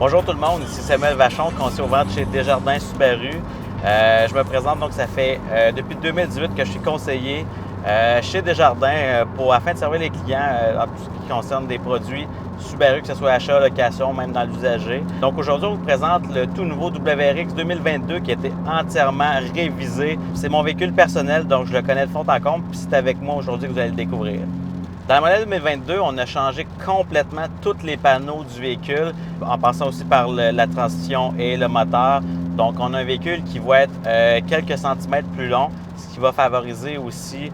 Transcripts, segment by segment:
Bonjour tout le monde, ici Samuel Vachon, conseiller aux ventes chez Desjardins Subaru. Je me présente, donc ça fait depuis 2018 que je suis conseiller chez Desjardins afin de servir les clients en tout ce qui concerne des produits Subaru, que ce soit achat, location, même dans l'usager. Donc aujourd'hui, on vous présente le tout nouveau WRX 2022 qui a été entièrement révisé. C'est mon véhicule personnel, donc je le connais de fond en comble, puis c'est avec moi aujourd'hui que vous allez le découvrir. Dans le modèle 2022, on a changé complètement tous les panneaux du véhicule, en passant aussi par la transmission et le moteur. Donc, on a un véhicule qui va être quelques centimètres plus long, ce qui va favoriser aussi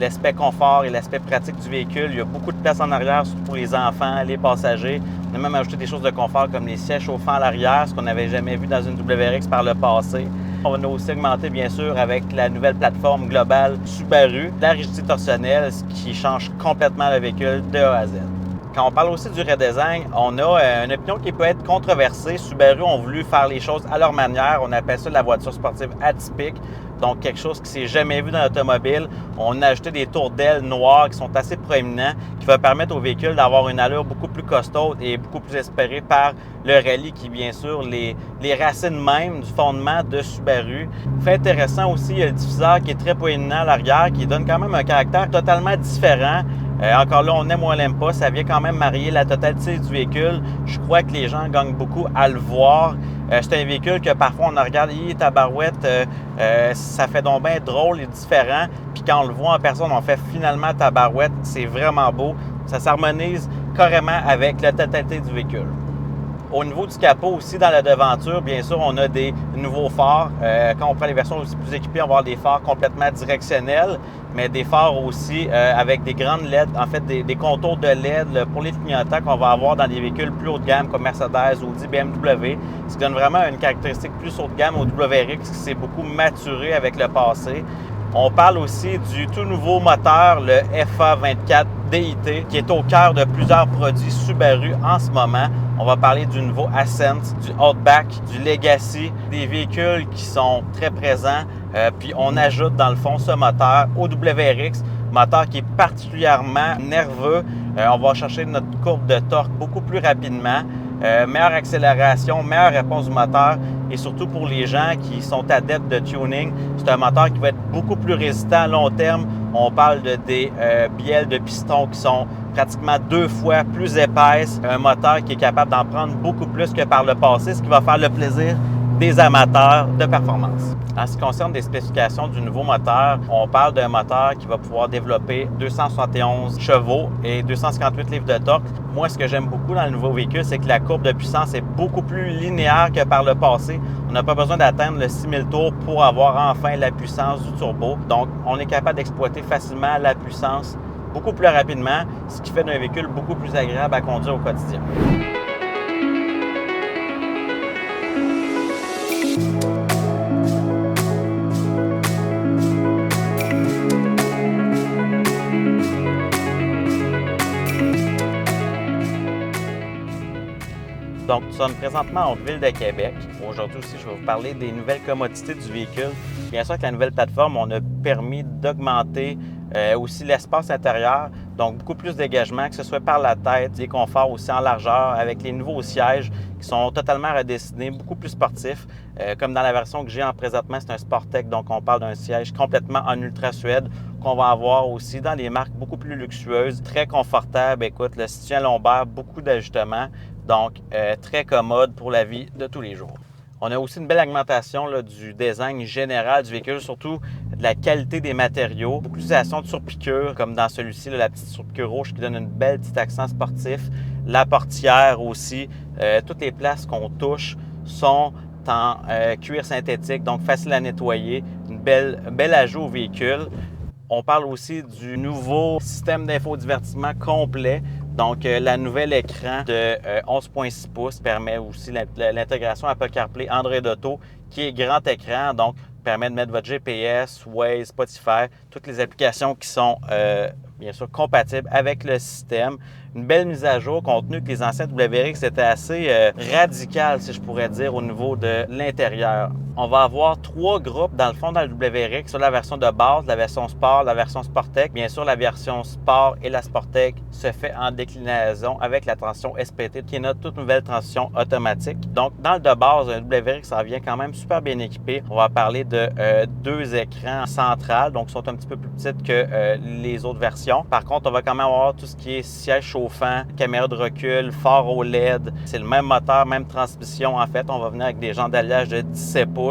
l'aspect confort et l'aspect pratique du véhicule. Il y a beaucoup de place en arrière, surtout pour les enfants, les passagers. On a même ajouté des choses de confort comme les sièges chauffants à l'arrière, ce qu'on n'avait jamais vu dans une WRX par le passé. On a aussi augmenté, bien sûr, avec la nouvelle plateforme globale Subaru, la rigidité torsionnelle, ce qui change complètement le véhicule de A à Z. Quand on parle aussi du redesign, on a une opinion qui peut être controversée. Subaru ont voulu faire les choses à leur manière. On appelle ça la voiture sportive atypique. Donc, quelque chose qui ne s'est jamais vu dans l'automobile. On a ajouté des tours d'ailes noires qui sont assez proéminents, qui va permettre au véhicule d'avoir une allure beaucoup plus costaude et beaucoup plus espérée par le rallye, qui est bien sûr les racines même du fondement de Subaru. Fait intéressant aussi, il y a le diffuseur qui est très proéminent à l'arrière, qui donne quand même un caractère totalement différent. Encore là, on aime ou on l'aime pas, ça vient quand même marier la totalité du véhicule. Je crois que les gens gagnent beaucoup à le voir. C'est un véhicule que parfois on regarde, tabarouette, ça fait donc bien drôle et différent. Puis quand on le voit en personne, on fait finalement tabarouette, c'est vraiment beau. Ça s'harmonise carrément avec la totalité du véhicule. Au niveau du capot aussi, dans la devanture, bien sûr, on a des nouveaux phares. Quand on prend les versions aussi plus équipées, on va avoir des phares complètement directionnels, mais des phares aussi avec des grandes LED, en fait des contours de LED pour les clignotants qu'on va avoir dans les véhicules plus haut de gamme comme Mercedes, Audi, BMW, ce qui donne vraiment une caractéristique plus haut de gamme au WRX qui s'est beaucoup maturé avec le passé. On parle aussi du tout nouveau moteur, le FA24 DIT, qui est au cœur de plusieurs produits Subaru en ce moment. On va parler du nouveau Ascent, du Outback, du Legacy, des véhicules qui sont très présents. Puis on ajoute dans le fond ce moteur au WRX, moteur qui est particulièrement nerveux. On va chercher notre courbe de torque beaucoup plus rapidement. Meilleure accélération, meilleure réponse du moteur et surtout pour les gens qui sont adeptes de tuning, c'est un moteur qui va être beaucoup plus résistant à long terme. On parle des bielles de piston qui sont pratiquement 2 fois plus épaisses. Un moteur qui est capable d'en prendre beaucoup plus que par le passé, ce qui va faire le plaisir des amateurs de performance. En ce qui concerne des spécifications du nouveau moteur, on parle d'un moteur qui va pouvoir développer 271 chevaux et 258 livres de torque. Moi, ce que j'aime beaucoup dans le nouveau véhicule, c'est que la courbe de puissance est beaucoup plus linéaire que par le passé. On n'a pas besoin d'atteindre le 6000 tours pour avoir enfin la puissance du turbo. Donc, on est capable d'exploiter facilement la puissance beaucoup plus rapidement, ce qui fait d'un véhicule beaucoup plus agréable à conduire au quotidien. Donc, nous sommes présentement en ville de Québec. Aujourd'hui aussi, je vais vous parler des nouvelles commodités du véhicule. Bien sûr, avec la nouvelle plateforme, on a permis d'augmenter aussi l'espace intérieur, donc beaucoup plus d'engagement, que ce soit par la tête, des conforts aussi en largeur, avec les nouveaux sièges qui sont totalement redessinés, beaucoup plus sportifs. Comme dans la version que j'ai en présentement, c'est un Sportec, donc on parle d'un siège complètement en ultra suède qu'on va avoir aussi dans les marques beaucoup plus luxueuses, très confortable. Écoute, le soutien lombaire, beaucoup d'ajustements. Donc, très commode pour la vie de tous les jours. On a aussi une belle augmentation là, du design général du véhicule, surtout de la qualité des matériaux. Beaucoup d'utilisation de surpiqûres, comme dans celui-ci, la petite surpiqûre rouge qui donne une belle petite accent sportif. La portière aussi. Toutes les places qu'on touche sont en cuir synthétique, donc facile à nettoyer. Un bel ajout au véhicule. On parle aussi du nouveau système d'infodivertissement complet. Donc, la nouvelle écran de 11,6 pouces permet aussi l'intégration Apple CarPlay, Android Auto, qui est grand écran, donc permet de mettre votre GPS, Waze, Spotify, toutes les applications qui sont bien sûr compatibles avec le système. une belle mise à jour, compte tenu que les anciens WRX étaient assez radical, si je pourrais dire, au niveau de l'intérieur. On va avoir 3 groupes, dans le fond, dans le WRX, sur la version de base, la version Sport, la version Sportec. Bien sûr, la version Sport et la Sportec se fait en déclinaison avec la transmission SPT, qui est notre toute nouvelle transmission automatique. Donc, dans le de base, un WRX, ça vient quand même super bien équipé. On va parler de 2 écrans centrales, donc sont un petit peu plus petites que les autres versions. Par contre, on va quand même avoir tout ce qui est siège chauffant, caméra de recul, phare OLED. C'est le même moteur, même transmission. En fait, on va venir avec des jantes d'alliage de 17 pouces.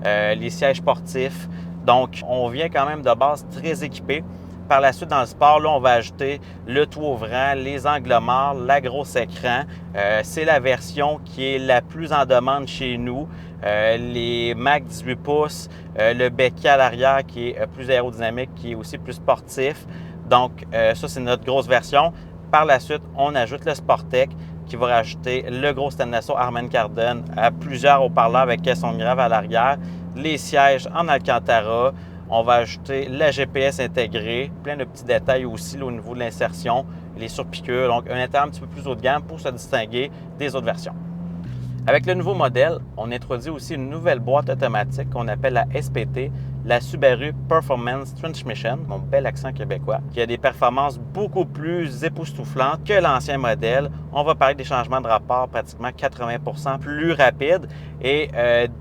Les sièges sportifs. Donc, on vient quand même de base très équipé. Par la suite, dans le sport, là, on va ajouter le tout ouvrant, les angles morts, la grosse écran. C'est la version qui est la plus en demande chez nous. Les Mac 18 pouces, le béquet à l'arrière qui est plus aérodynamique, qui est aussi plus sportif. Donc, ça, c'est notre grosse version. Par la suite, on ajoute le Sportec qui va rajouter le gros Stennesso Harman Kardon à plusieurs haut-parleurs avec caisson grave à l'arrière, les sièges en Alcantara. On va ajouter la GPS intégrée, plein de petits détails aussi là, au niveau de l'insertion, les surpiqûres. Donc, un intérieur un petit peu plus haut de gamme pour se distinguer des autres versions. Avec le nouveau modèle, on introduit aussi une nouvelle boîte automatique qu'on appelle la SPT, la Subaru Performance Transmission, mon bel accent québécois, qui a des performances beaucoup plus époustouflantes que l'ancien modèle. On va parler des changements de rapport pratiquement 80% plus rapides et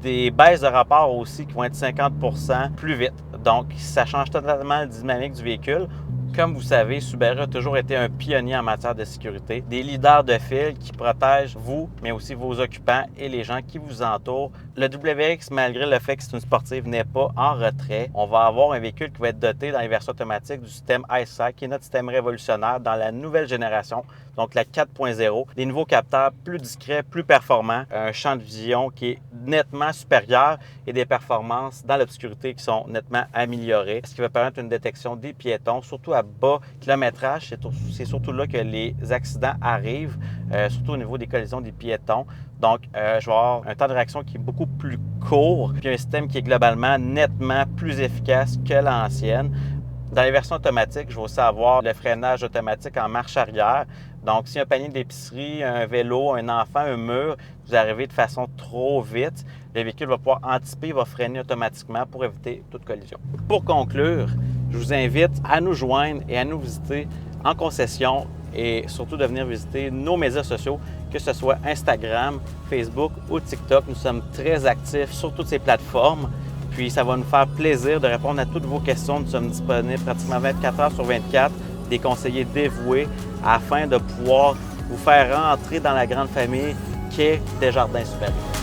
des baisses de rapport aussi qui vont être 50% plus vite. Donc, ça change totalement la dynamique du véhicule. Comme vous savez, Subaru a toujours été un pionnier en matière de sécurité, des leaders de file qui protègent vous, mais aussi vos occupants et les gens qui vous entourent. Le WRX, malgré le fait que c'est une sportive, n'est pas en retrait. On va avoir un véhicule qui va être doté dans les versions automatiques du système EyeSight, qui est notre système révolutionnaire dans la nouvelle génération, donc la 4.0. Des nouveaux capteurs plus discrets, plus performants, un champ de vision qui est nettement supérieur et des performances dans l'obscurité qui sont nettement améliorées, ce qui va permettre une détection des piétons, surtout à bas kilométrage. C'est surtout là que les accidents arrivent, surtout au niveau des collisions des piétons. Donc, je vais avoir un temps de réaction qui est beaucoup plus court, puis un système qui est globalement nettement plus efficace que l'ancienne. Dans les versions automatiques, je vais aussi avoir le freinage automatique en marche arrière. Donc, si un panier d'épicerie, un vélo, un enfant, un mur, vous arrivez de façon trop vite, le véhicule va pouvoir anticiper, il va freiner automatiquement pour éviter toute collision. Pour conclure, je vous invite à nous joindre et à nous visiter en concession et surtout de venir visiter nos médias sociaux, que ce soit Instagram, Facebook ou TikTok. Nous sommes très actifs sur toutes ces plateformes. Puis, ça va nous faire plaisir de répondre à toutes vos questions. Nous sommes disponibles pratiquement 24 heures sur 24, des conseillers dévoués afin de pouvoir vous faire rentrer dans la grande famille qu'est Desjardins Subaru.